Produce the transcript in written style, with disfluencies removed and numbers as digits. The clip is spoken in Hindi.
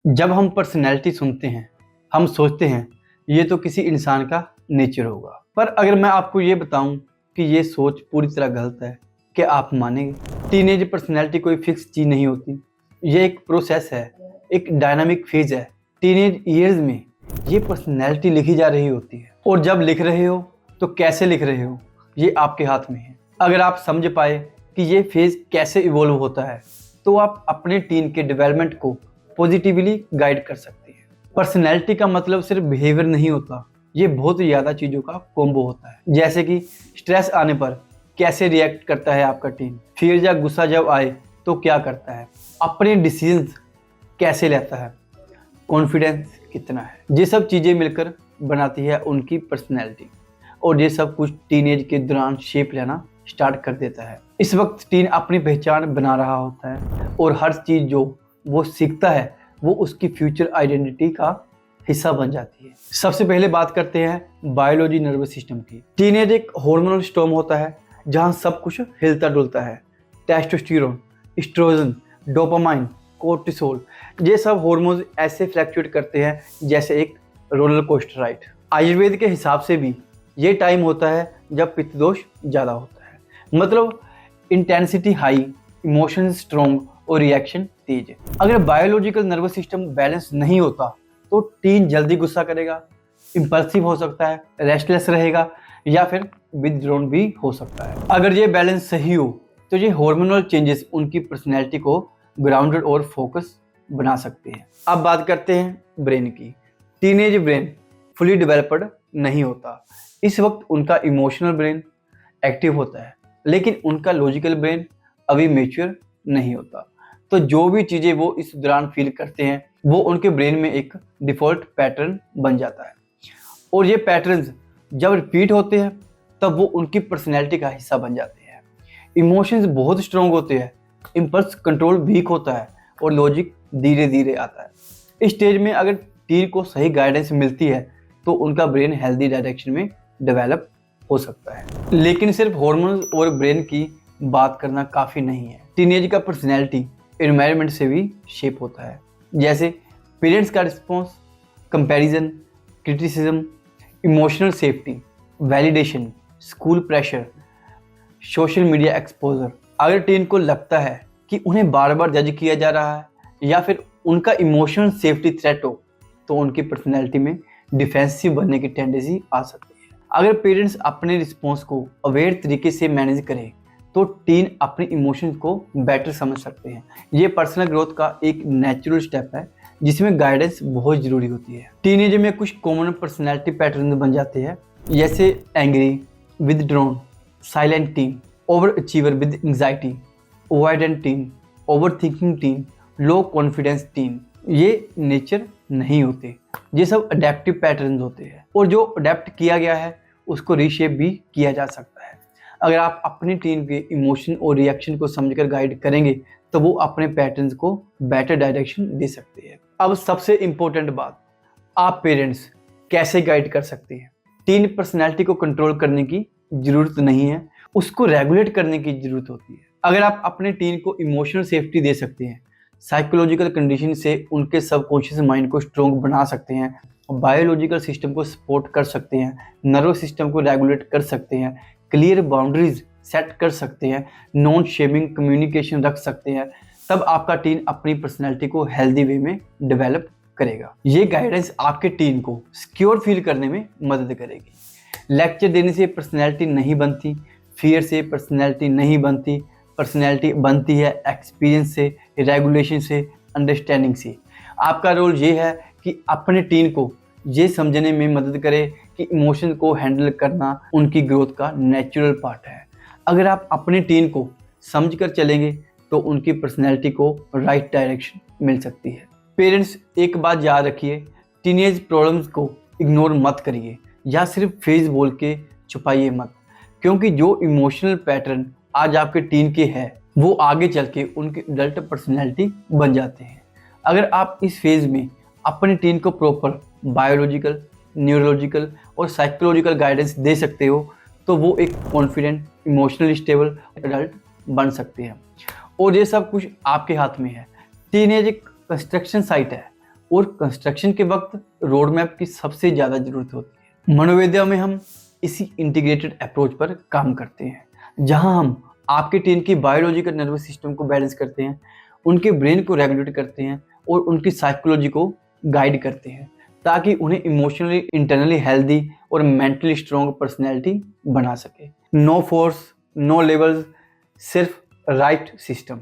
जब हम पर्सनैलिटी सुनते हैं, हम सोचते हैं ये तो किसी इंसान का नेचर होगा। पर अगर मैं आपको ये बताऊं कि ये सोच पूरी तरह गलत है, क्या आप मानेंगे? टीनेज पर्सनैलिटी कोई फिक्स चीज़ नहीं होती। ये एक प्रोसेस है, एक डायनामिक फेज है। टीनेज ईयर्स में ये पर्सनैलिटी लिखी जा रही होती है, और जब लिख रहे हो तो कैसे लिख रहे हो ये आपके हाथ में है। अगर आप समझ पाए कि ये फेज कैसे इवॉल्व होता है, तो आप अपने टीन के डेवलपमेंट को पॉजिटिवली गाइड कर सकती है। पर्सनैलिटी का मतलब सिर्फ बिहेवियर नहीं होता, ये बहुत ज़्यादा चीज़ों का कॉम्बो होता है। जैसे कि स्ट्रेस आने पर कैसे रिएक्ट करता है आपका टीन, फिर या गुस्सा जब आए तो क्या करता है, अपने डिसीजंस कैसे लेता है, कॉन्फिडेंस कितना है। ये सब चीज़ें मिलकर बनाती है उनकी पर्सनैलिटी, और ये सब कुछ टीनेज के दौरान शेप लेना स्टार्ट कर देता है। इस वक्त टीन अपनी पहचान बना रहा होता है, और हर चीज़ जो वो सीखता है वो उसकी फ्यूचर आइडेंटिटी का हिस्सा बन जाती है। सबसे पहले बात करते हैं बायोलॉजी नर्वस सिस्टम की। टीनेज एक हार्मोनल स्टॉर्म होता है जहां सब कुछ हिलता डुलता है। टेस्टोस्टेरोन, एस्ट्रोजन, डोपामाइन, कोर्टिसोल, ये सब हार्मोन्स ऐसे फ्लैक्चुएट करते हैं जैसे एक रोलर कोस्टर राइड। आयुर्वेद के हिसाब से भी ये टाइम होता है जब पित्त दोष ज़्यादा होता है, मतलब इंटेंसिटी हाई, इमोशन स्ट्रॉन्ग और रिएक्शन तेज है। अगर बायोलॉजिकल नर्वस सिस्टम बैलेंस नहीं होता तो टीन जल्दी गुस्सा करेगा, इम्पल्सिव हो सकता है, रेस्टलेस रहेगा, या फिर विथड्रॉन भी हो सकता है। अगर ये बैलेंस सही हो तो ये हार्मोनल चेंजेस उनकी पर्सनैलिटी को ग्राउंडेड और फोकस बना सकते हैं। अब बात करते हैं ब्रेन की। टीनेज ब्रेन फुली डेवलप्ड नहीं होता। इस वक्त उनका इमोशनल ब्रेन एक्टिव होता है, लेकिन उनका लॉजिकल ब्रेन अभी मैच्योर नहीं होता। तो जो भी चीज़ें वो इस दौरान फील करते हैं वो उनके ब्रेन में एक डिफ़ॉल्ट पैटर्न बन जाता है, और ये पैटर्न्स जब रिपीट होते हैं तब वो उनकी पर्सनैलिटी का हिस्सा बन जाते हैं। इमोशंस बहुत स्ट्रॉन्ग होते हैं, इम्पल्स कंट्रोल वीक होता है, और लॉजिक धीरे धीरे आता है। इस स्टेज में अगर टीन को सही गाइडेंस मिलती है तो उनका ब्रेन हेल्दी डायरेक्शन में डेवलप हो सकता है। लेकिन सिर्फ हार्मोन्स और ब्रेन की बात करना काफ़ी नहीं है। टीनेज का पर्सनैलिटी एनवायरनमेंट से भी शेप होता है, जैसे पेरेंट्स का response, comparison, criticism, emotional safety, validation, school pressure, social media exposure. अगर टीन को लगता है कि उन्हें बार बार जज किया जा रहा है या फिर उनका इमोशनल सेफ्टी थ्रेट हो, तो उनकी पर्सनैलिटी में डिफेंसिव बनने की टेंडेंसी आ सकती है। अगर पेरेंट्स अपने रिस्पॉन्स को अवेयर तरीके से मैनेज करें तो टीन अपने इमोशंस को बेटर समझ सकते हैं। ये पर्सनल ग्रोथ का एक नेचुरल स्टेप है जिसमें गाइडेंस बहुत ज़रूरी होती है। टीनेज में कुछ कॉमन पर्सनैलिटी पैटर्न बन जाते हैं, जैसे angry, withdrawn, silent tin, over achiever with anxiety, avoidant tin, over thinking tin, low confidence tin. ये नेचर नहीं होते, ये सब अडेप्टिव पैटर्न होते हैं, और जो अडेप्ट किया गया है उसको रीशेप भी किया जा सकता है। अगर आप अपनी टीम के इमोशन और रिएक्शन को समझकर गाइड करेंगे तो वो अपने पैटर्न्स को बेटर डायरेक्शन दे सकते हैं। अब सबसे इम्पोर्टेंट बात, आप पेरेंट्स कैसे गाइड कर सकते हैं। टीन पर्सनैलिटी को कंट्रोल करने की ज़रूरत नहीं है, उसको रेगुलेट करने की ज़रूरत होती है। अगर आप अपने टीन को इमोशनल सेफ्टी दे सकते हैं, साइकोलॉजिकल कंडीशन से उनके सबकॉन्शियस माइंड को स्ट्रॉन्ग बना सकते हैं, बायोलॉजिकल सिस्टम को सपोर्ट कर सकते हैं, नर्वस सिस्टम को रेगुलेट कर सकते हैं, क्लियर बाउंड्रीज सेट कर सकते हैं, नॉन शेमिंग कम्युनिकेशन रख सकते हैं, तब आपका टीन अपनी पर्सनैलिटी को हेल्दी वे में डेवलप करेगा। ये गाइडेंस आपके टीन को सिक्योर फील करने में मदद करेगी। लेक्चर देने से पर्सनैलिटी नहीं बनती, फियर से पर्सनैलिटी नहीं बनती, पर्सनैलिटी बनती है एक्सपीरियंस से, रेगुलेशन से, अंडरस्टैंडिंग से। आपका रोल ये है कि अपने टीन को ये समझने में मदद करे कि इमोशन को हैंडल करना उनकी ग्रोथ का नेचुरल पार्ट है। अगर आप अपने टीन को समझकर चलेंगे तो उनकी पर्सनैलिटी को राइट डायरेक्शन मिल सकती है। पेरेंट्स एक बात याद रखिए, टीनेज प्रॉब्लम्स को इग्नोर मत करिए या सिर्फ फेज बोल के छुपाइए मत, क्योंकि जो इमोशनल पैटर्न आज आपके टीन के है वो आगे चल के उनकी एडल्ट पर्सनैलिटी बन जाते हैं। अगर आप इस फेज में अपने टीन को प्रॉपर बायोलॉजिकल, न्यूरोलॉजिकल और साइकोलॉजिकल गाइडेंस दे सकते हो तो वो एक कॉन्फिडेंट, इमोशनली स्टेबल एडल्ट बन सकते हैं। और ये सब कुछ आपके हाथ में है। टीनेज एक कंस्ट्रक्शन साइट है, और कंस्ट्रक्शन के वक्त रोड मैप की सबसे ज़्यादा ज़रूरत होती है। मनोवैद्य में हम इसी इंटीग्रेटेड अप्रोच पर काम करते हैं, जहां हम आपके टीम की बायोलॉजिकल नर्वस सिस्टम को बैलेंस करते हैं, उनके ब्रेन को रेगुलेट करते हैं और उनकी साइकोलॉजी को गाइड करते हैं, ताकि उन्हें इमोशनली, इंटरनली हेल्दी और मेंटली स्ट्रॉन्ग पर्सनैलिटी बना सके। नो फोर्स, नो लेवल्स, सिर्फ राइट सिस्टम।